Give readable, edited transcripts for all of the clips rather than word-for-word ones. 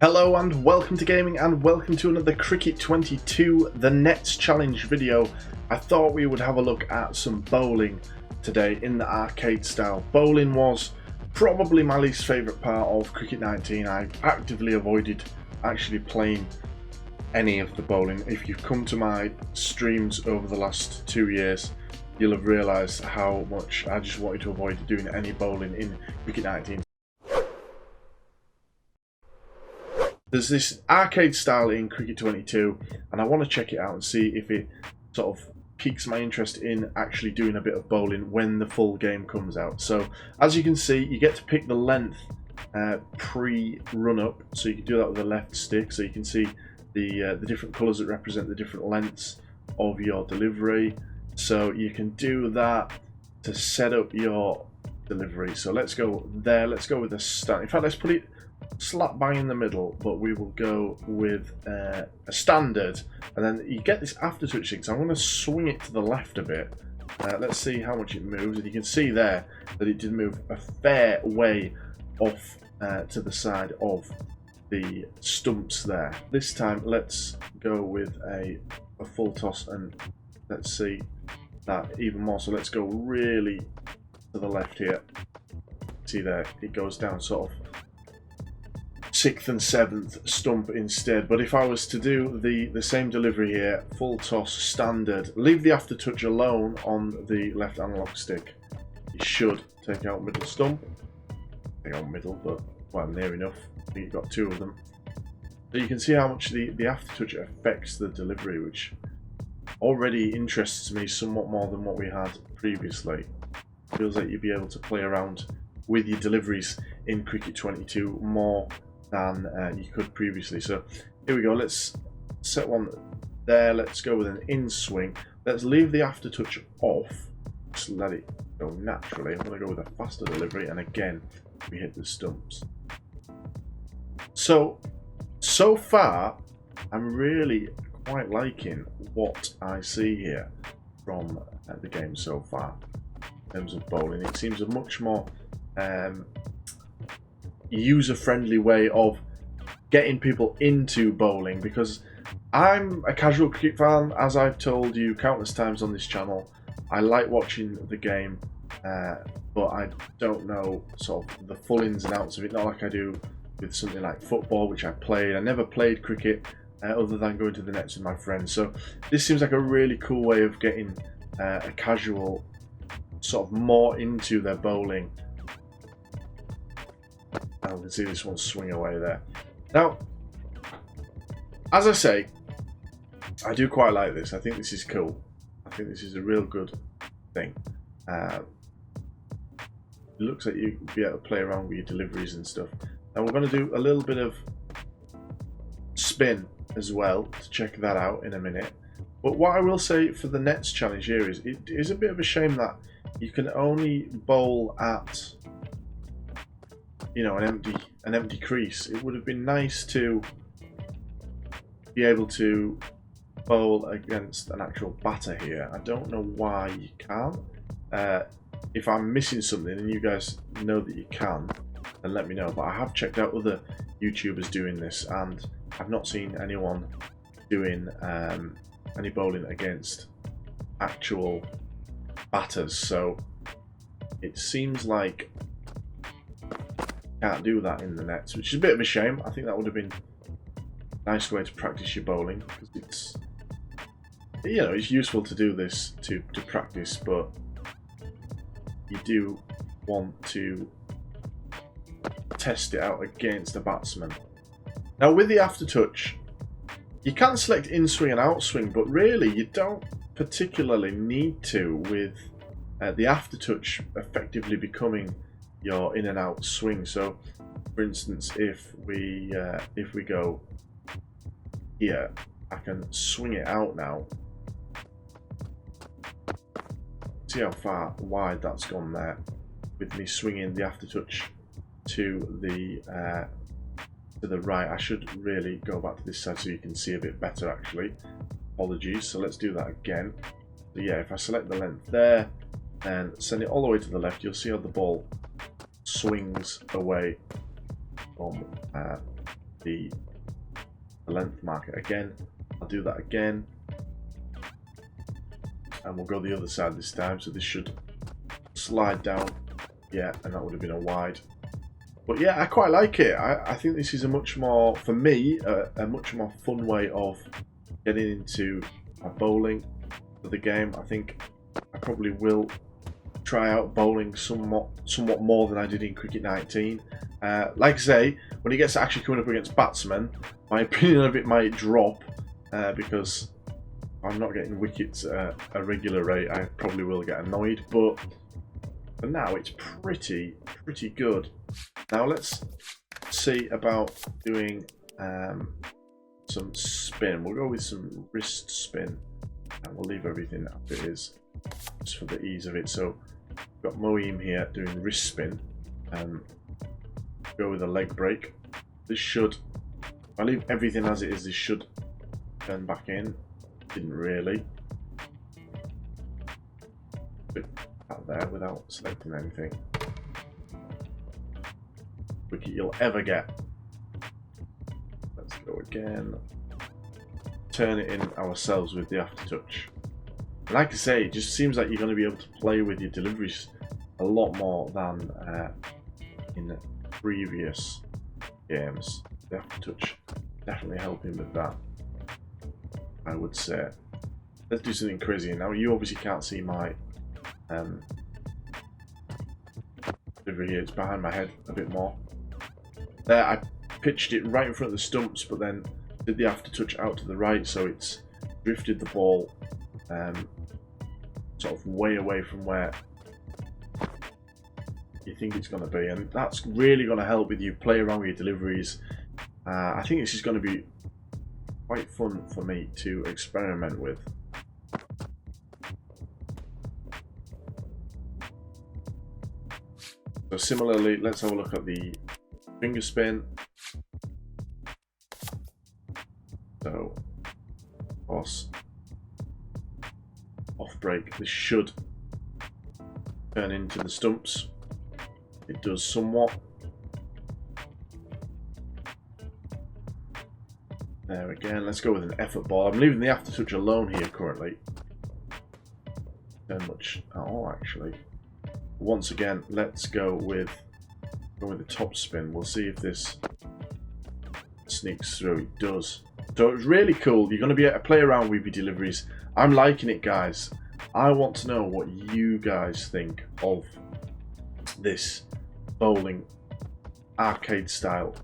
Hello and welcome to gaming and welcome to another Cricket 22 The Nets Challenge video. I thought we would have a look at some bowling today in the arcade style. Bowling was probably my least favourite part of Cricket 19. I actively avoided actually playing any of the bowling. If you've come to my streams over the last 2 years, you'll have realised how much I just wanted to avoid doing any bowling in Cricket 19. There's this arcade style in Cricket 22 and I want to check it out and see if it sort of piques my interest in actually doing a bit of bowling when the full game comes out. So as you can see, you get to pick the length pre-run up, so you can do that with the left stick, so you can see the different colours that represent the different lengths of your delivery. So you can do that to set up your delivery. So let's go there, let's go with a stand. In fact, let's put it slap bang in the middle, but we will go with a standard, and then you get this after touch thing. So I'm going to swing it to the left a bit. Let's see how much it moves, and you can see there that it did move a fair way off to the side of the stumps there. This time let's go with a full toss, and let's see that even more. So let's go really to the left here. See there, it goes down sort of 6th and 7th stump instead. But if I was to do the same delivery here, full toss standard, leave the after touch alone on the left analog stick, it should take out middle stump. Take out middle, but well, near enough. I think you've got 2 of them. So you can see how much the after touch affects the delivery, which already interests me somewhat more than what we had previously. Feels like you'd be able to play around with your deliveries in Cricket 22 more than you could previously. So here we go, let's set one there, let's go with an in swing, let's leave the after touch off, just let it go naturally. I'm going to go with a faster delivery, and again we hit the stumps. So far I'm really quite liking what I see here from the game so far in terms of bowling. It seems a much more user-friendly way of getting people into bowling, because I'm a casual cricket fan, as I've told you countless times on this channel. I like watching the game, but I don't know sort of the full ins and outs of it, not like I do with something like football, which I played. I never played cricket other than going to the nets with my friends. So this seems like a really cool way of getting a casual sort of more into their bowling. And we can see this one swing away there. Now, as I say, I do quite like this. I think this is cool. I think this is a real good thing. It looks like you'll be able to play around with your deliveries and stuff. Now we're going to do a little bit of spin as well to check that out in a minute. But what I will say for the Nets challenge here is it is a bit of a shame that you can only bowl at, you know, an empty crease. It would have been nice to be able to bowl against an actual batter here. I don't know why you can't. If I'm missing something and you guys know that you can, then let me know. But I have checked out other YouTubers doing this, and I've not seen anyone doing any bowling against actual batters. So it seems like can't do that in the nets, which is a bit of a shame. I think that would have been a nice way to practice your bowling, because it's, you know, it's useful to do this to practice, but you do want to test it out against a batsman. Now with the after touch, you can select in swing and out swing, but really you don't particularly need to, with the after touch effectively becoming your in and out swing. So for instance, if we go here, I can swing it out now. See how far wide that's gone there with me swinging the after touch to the right. I should really go back to this side so you can see a bit better actually. Apologies. So let's do that again. So yeah, if I select the length there and send it all the way to the left, you'll see how the ball swings away from the length marker again. I'll do that again. And we'll go the other side this time, so this should slide down. Yeah, and that would have been a wide. But yeah, I quite like it. I think this is a much more, for me, a much more fun way of getting into a bowling for the game. I think I probably will try out bowling somewhat more than I did in Cricket 19. Like I say, when it gets to actually coming up against batsmen, my opinion of it might drop because I'm not getting wickets at a regular rate. I probably will get annoyed, but for now it's pretty good. Now let's see about doing some spin. We'll go with some wrist spin, and we'll leave everything as it is, just for the ease of it. So we've got Moeem here doing wrist spin. Go with a leg break. This should, if I leave everything as it is, this should turn back in. Didn't really. Put out there without selecting anything. Wicket you'll ever get. Let's go again. Turn it in ourselves with the aftertouch. Like I say, it just seems like you're going to be able to play with your deliveries a lot more than in previous games. The aftertouch definitely helping with that, I would say. Let's do something crazy now. You obviously can't see my delivery here. It's behind my head a bit more. There, I pitched it right in front of the stumps, but then did the aftertouch out to the right, so it's drifted the ball sort of way away from where you think it's going to be, and that's really going to help with you play around with your deliveries. I think this is going to be quite fun for me to experiment with. So similarly, let's have a look at the finger spin. So, of course, off break, this should turn into the stumps. It does somewhat. There again, let's go with an effort ball. I'm leaving the aftertouch alone here currently. Don't much at all actually. Once again, let's go with the top spin. We'll see if this sneaks through. It does. So it's really cool. You're going to be able to play around with your deliveries. I'm liking it, guys. I want to know what you guys think of this bowling arcade style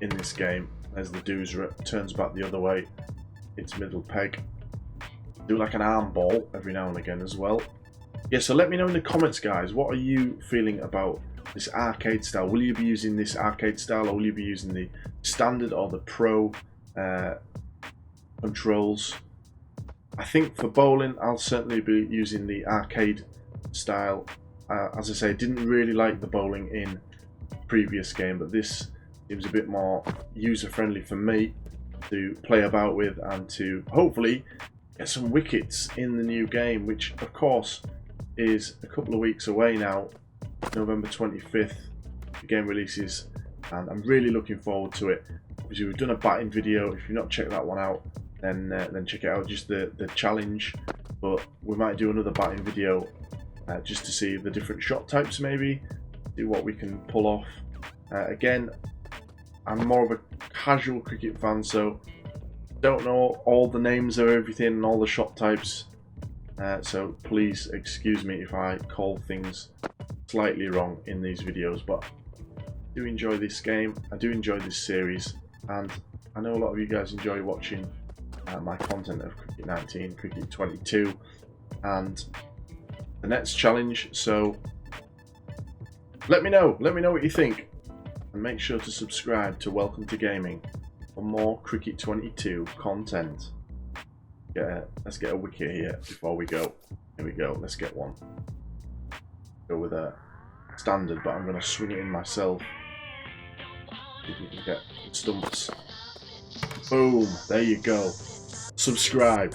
in this game. As the doozer turns back the other way, it's middle peg. Do like an arm ball every now and again as well. Yeah, so let me know in the comments, guys, what are you feeling about this arcade style? Will you be using this arcade style, or will you be using the standard or the pro controls? I think for bowling, I'll certainly be using the arcade style. As I say, I didn't really like the bowling in the previous game, but this seems a bit more user-friendly for me to play about with and to hopefully get some wickets in the new game, which of course is a couple of weeks away now. November 25th, the game releases, and I'm really looking forward to it. Obviously, we've done a batting video. If you've not checked that one out, then check it out, just the challenge. But we might do another batting video just to see the different shot types, maybe see what we can pull off. Again, I'm more of a casual cricket fan, so don't know all the names of everything and all the shot types. So please excuse me if I call things slightly wrong in these videos, but I do enjoy this game, I do enjoy this series, and I know a lot of you guys enjoy watching my content of Cricket 19, Cricket 22, and the next challenge. So let me know what you think, and make sure to subscribe to Welcome to Gaming for more Cricket 22 content. Let's get a wicket here before we go. Here we go, let's get one. Go with a standard, but I'm going to swing it in myself. See if we can get stumps. Boom, there you go. Subscribe.